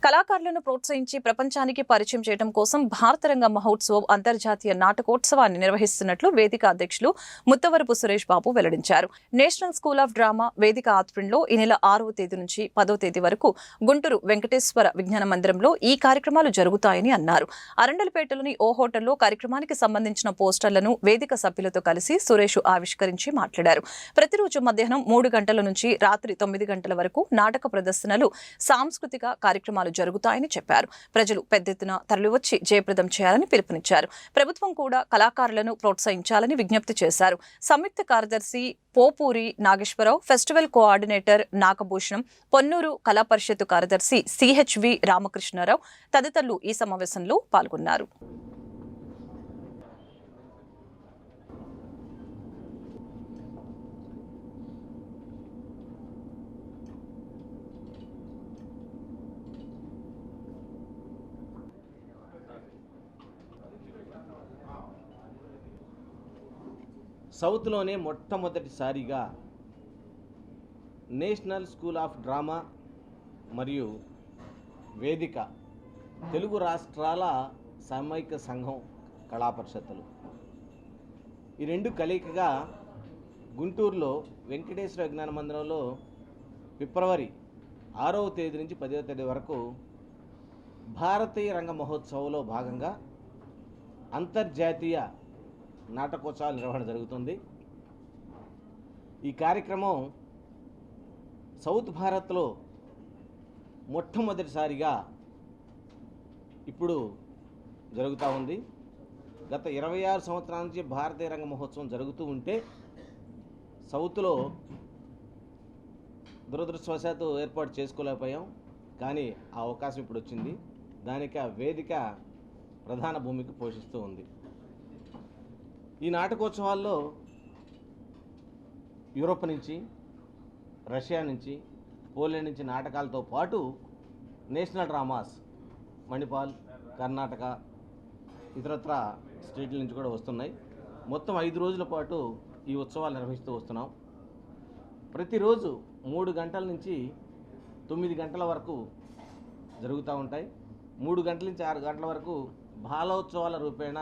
కళాకారులను ప్రోత్సహించి ప్రపంచానికి పరిచయం చేయడం కోసం భారత రంగ మహోత్సవం అంతర్జాతీయ నాటకోత్సవాన్ని నిర్వహిస్తున్నట్లు వేదిక అధ్యక్షులు ముత్తవరపు సురేష్ బాబు వెల్లడించారు. నేషనల్ స్కూల్ ఆఫ్ డ్రామా వేదిక ఆధ్వర్యంలో ఈ నెల 6వ తేదీ నుంచి 10వ తేదీ వరకు గుంటూరు వెంకటేశ్వర విజ్ఞాన మందిరంలో ఈ కార్యక్రమాలు జరుగుతాయని అన్నారు. అరండలపేటలోని ఓ హోటల్లో కార్యక్రమానికి సంబంధించిన పోస్టర్లను వేదిక సభ్యులతో కలిసి సురేష్ ఆవిష్కరించి మాట్లాడారు. ప్రతిరోజు మధ్యాహ్నం 3 గంటల నుంచి రాత్రి 9 గంటల వరకు నాటక ప్రదర్శనలు, సాంస్కృతిక కార్యక్రమాలు జరుగుతాయని చెప్పారు. ప్రజలు పెద్ద ఎత్తున తరలివచ్చి జయప్రదం చేయాలని పిలుపునిచ్చారు. ప్రభుత్వం కూడా కళాకారులను ప్రోత్సహించాలని విజ్ఞప్తి చేశారు. సంయుక్త కార్యదర్శి పోపూరి నాగేశ్వరరావు, ఫెస్టివల్ కోఆర్డినేటర్ నాగభూషణం, పొన్నూరు కళా పరిషత్ కార్యదర్శి సిహెచ్వి రామకృష్ణారావు తదితరులు ఈ సమావేశంలో పాల్గొన్నారు. సౌత్లోనే మొట్టమొదటిసారిగా నేషనల్ స్కూల్ ఆఫ్ డ్రామా మరియు వేదిక తెలుగు రాష్ట్రాల సామూహిక సంఘం కళా పరిషత్తులు ఈ రెండు కలయికగా గుంటూరులో వెంకటేశ్వర విజ్ఞాన మందిరంలో ఫిబ్రవరి 6వ తేదీ నుంచి 10వ తేదీ వరకు భారతీయ రంగ మహోత్సవంలో భాగంగా అంతర్జాతీయ నాటకోత్సవాల నిర్వహణ జరుగుతుంది. ఈ కార్యక్రమం సౌత్ భారత్లో మొట్టమొదటిసారిగా ఇప్పుడు జరుగుతూ ఉంది. గత 26 సంవత్సరాల నుంచి భారతీయ రంగ మహోత్సవం జరుగుతూ ఉంటే సౌత్లో దురదృష్టవశాత్తు ఏర్పాటు చేసుకోలేకపోయాం. కానీ ఆ అవకాశం ఇప్పుడు వచ్చింది. దానికి ఆ వేదిక ప్రధాన భూమిక పోషిస్తూ ఉంది. ఈ నాటకోత్సవాల్లో యూరోప్ నుంచి, రష్యా నుంచి, పోలాండ్ నుంచి నాటకాలతో పాటు నేషనల్ డ్రామాస్ మణిపాల్, కర్ణాటక, ఇతరత్ర స్టేట్ల నుంచి కూడా వస్తున్నాయి. మొత్తం 5 రోజుల పాటు ఈ ఉత్సవాలు నిర్వహిస్తూ వస్తున్నాం. ప్రతిరోజు 3 గంటల నుంచి 9 గంటల వరకు జరుగుతూ ఉంటాయి. 3 గంటల నుంచి 6 గంటల వరకు బాలోత్సవాల రూపేణ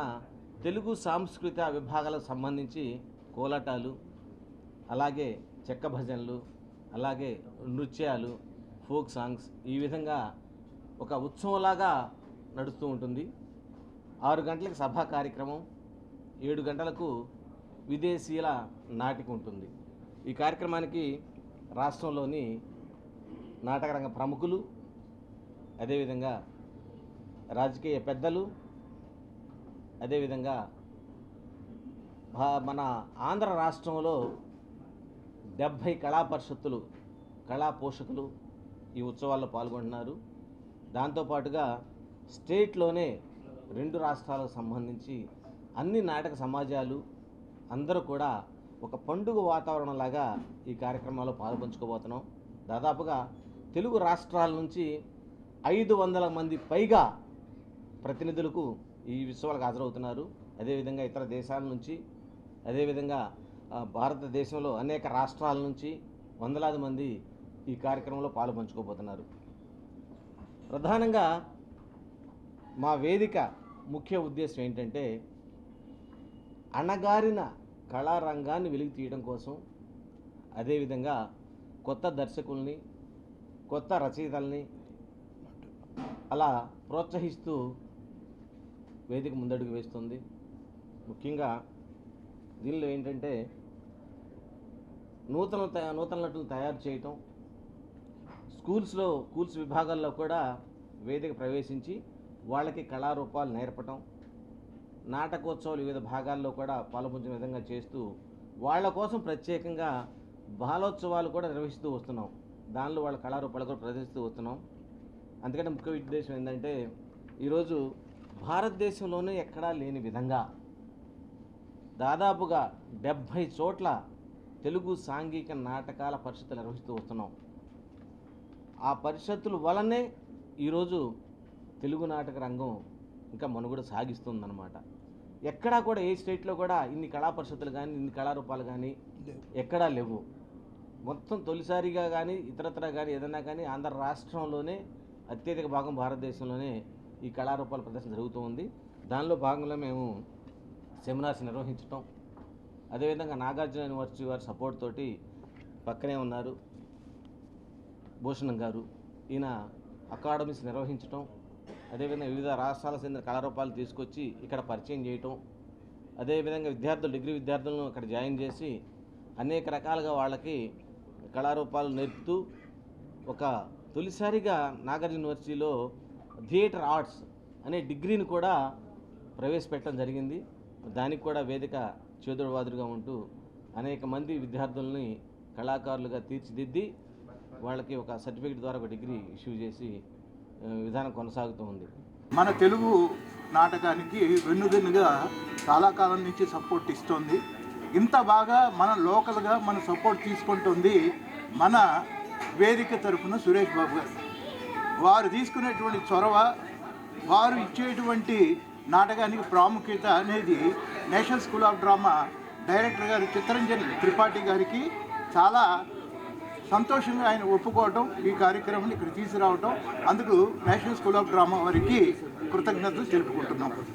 తెలుగు సాంస్కృతిక విభాగాలకు సంబంధించి కోలాటాలు, అలాగే చెక్క భజనలు, అలాగే నృత్యాలు, ఫోక్ సాంగ్స్, ఈ విధంగా ఒక ఉత్సవంలాగా నడుస్తూ ఉంటుంది. 6 గంటలకు సభా కార్యక్రమం, 7 గంటలకు విదేశీయుల నాటిక ఉంటుంది. ఈ కార్యక్రమానికి రాష్ట్రంలోని నాటకరంగ ప్రముఖులు, అదేవిధంగా రాజకీయ పెద్దలు, అదేవిధంగా మన ఆంధ్ర రాష్ట్రంలో 70 కళా పరిషత్తులు, కళా పోషకులు ఈ ఉత్సవాల్లో పాల్గొంటున్నారు. దాంతోపాటుగా స్టేట్లోనే 2 రాష్ట్రాలకు సంబంధించి అన్ని నాటక సమాజాలు అందరూ కూడా ఒక పండుగ వాతావరణంలాగా ఈ కార్యక్రమాల్లో పాల్పంచుకోబోతున్నాం. దాదాపుగా తెలుగు రాష్ట్రాల నుంచి 500 మంది పైగా ప్రతినిధులకు ఈ ఉత్సవాలకు హాజరవుతున్నారు. అదేవిధంగా ఇతర దేశాల నుంచి, అదేవిధంగా భారతదేశంలో అనేక రాష్ట్రాల నుంచి వందలాది మంది ఈ కార్యక్రమంలో పాలుపంచుకోబోతున్నారు. ప్రధానంగా మా వేదిక ముఖ్య ఉద్దేశం ఏంటంటే అణగారిన కళారంగాన్ని వెలికి తీయడం కోసం, అదేవిధంగా కొత్త దర్శకుల్ని, కొత్త రచయితల్ని అలా ప్రోత్సహిస్తూ వేదిక ముందడుగు వేస్తుంది. ముఖ్యంగా దీనిలో ఏంటంటే నూతన నటులు తయారు చేయటం, స్కూల్స్ విభాగాల్లో కూడా వేదిక ప్రవేశించి వాళ్ళకి కళారూపాలు నేర్పటం, నాటకోత్సవాలు వివిధ భాగాల్లో కూడా పాల్పంచిన విధంగా చేస్తూ వాళ్ళ కోసం ప్రత్యేకంగా బాలోత్సవాలు కూడా నిర్వహిస్తూ వస్తున్నాం. దానిలో వాళ్ళ కళారూపాలు కూడా ప్రదర్శిస్తూ వస్తున్నాం. అందుకని ముఖ్య ఉద్దేశం ఏంటంటే ఈరోజు భారతదేశంలోనే ఎక్కడా లేని విధంగా దాదాపుగా 70 చోట్ల తెలుగు సాంఘిక నాటకాల పరిషత్తులు నిర్వహిస్తూ వస్తున్నాం. ఆ పరిషత్తుల వలనే ఈరోజు తెలుగు నాటక రంగం ఇంకా మనుగడ సాగిస్తుందన్నమాట. ఎక్కడా కూడా ఏ స్టేట్లో కూడా ఇన్ని కళా పరిషత్తులు కానీ, ఇన్ని కళారూపాలు కానీ ఎక్కడా లేవు. మొత్తం తొలిసారిగా కానీ ఇతరత్ర కానీ ఏదైనా కానీ ఆంధ్ర రాష్ట్రంలోనే అత్యధిక భాగం భారతదేశంలోనే ఈ కళారూపాల ప్రదర్శన జరుగుతూ ఉంది. దానిలో భాగంగా మేము సెమినార్స్ నిర్వహించటం, అదేవిధంగా నాగార్జున యూనివర్సిటీ వారి సపోర్ట్ తోటి పక్కనే ఉన్నారు భూషణం గారు, ఈయన అకాడమీస్ నిర్వహించటం, అదేవిధంగా వివిధ రాష్ట్రాల చెందిన కళారూపాలు తీసుకొచ్చి ఇక్కడ పరిచయం చేయటం, అదేవిధంగా డిగ్రీ విద్యార్థులను అక్కడ జాయిన్ చేసి అనేక రకాలుగా వాళ్ళకి కళారూపాలు నేర్పుతూ ఒక తొలిసారిగా నాగార్జున యూనివర్సిటీలో థియేటర్ ఆర్ట్స్ అనే డిగ్రీని కూడా ప్రవేశపెట్టడం జరిగింది. దానికి కూడా వేదిక చేదోడువాదులుగా ఉంటూ అనేక మంది విద్యార్థుల్ని కళాకారులుగా తీర్చిదిద్ది వాళ్ళకి ఒక సర్టిఫికేట్ ద్వారా ఒక డిగ్రీ ఇష్యూ చేసి విధానం కొనసాగుతూ ఉంది. మన తెలుగు నాటకానికి వెన్నుదన్నుగా చాలా కాలం నుంచి సపోర్ట్ ఇస్తుంది. ఇంత బాగా మన లోకల్గా మన సపోర్ట్ తీసుకుంటుంది మన వేదిక తరఫున సురేష్ బాబు గారు. వారు తీసుకునేటువంటి చొరవ, వారు ఇచ్చేటువంటి నాటకానికి ప్రాముఖ్యత అనేది national school of drama director గారు చిత్తరంజన్ త్రిపాఠి గారికి చాలా సంతోషంగా ఆయన ఒప్పుకోవటం, ఈ కార్యక్రమాన్ని ఇక్కడ తీసుకురావటం, అందుకు నేషనల్ స్కూల్ ఆఫ్ డ్రామా వారికి కృతజ్ఞతలు తెలుపుకుంటున్నాం.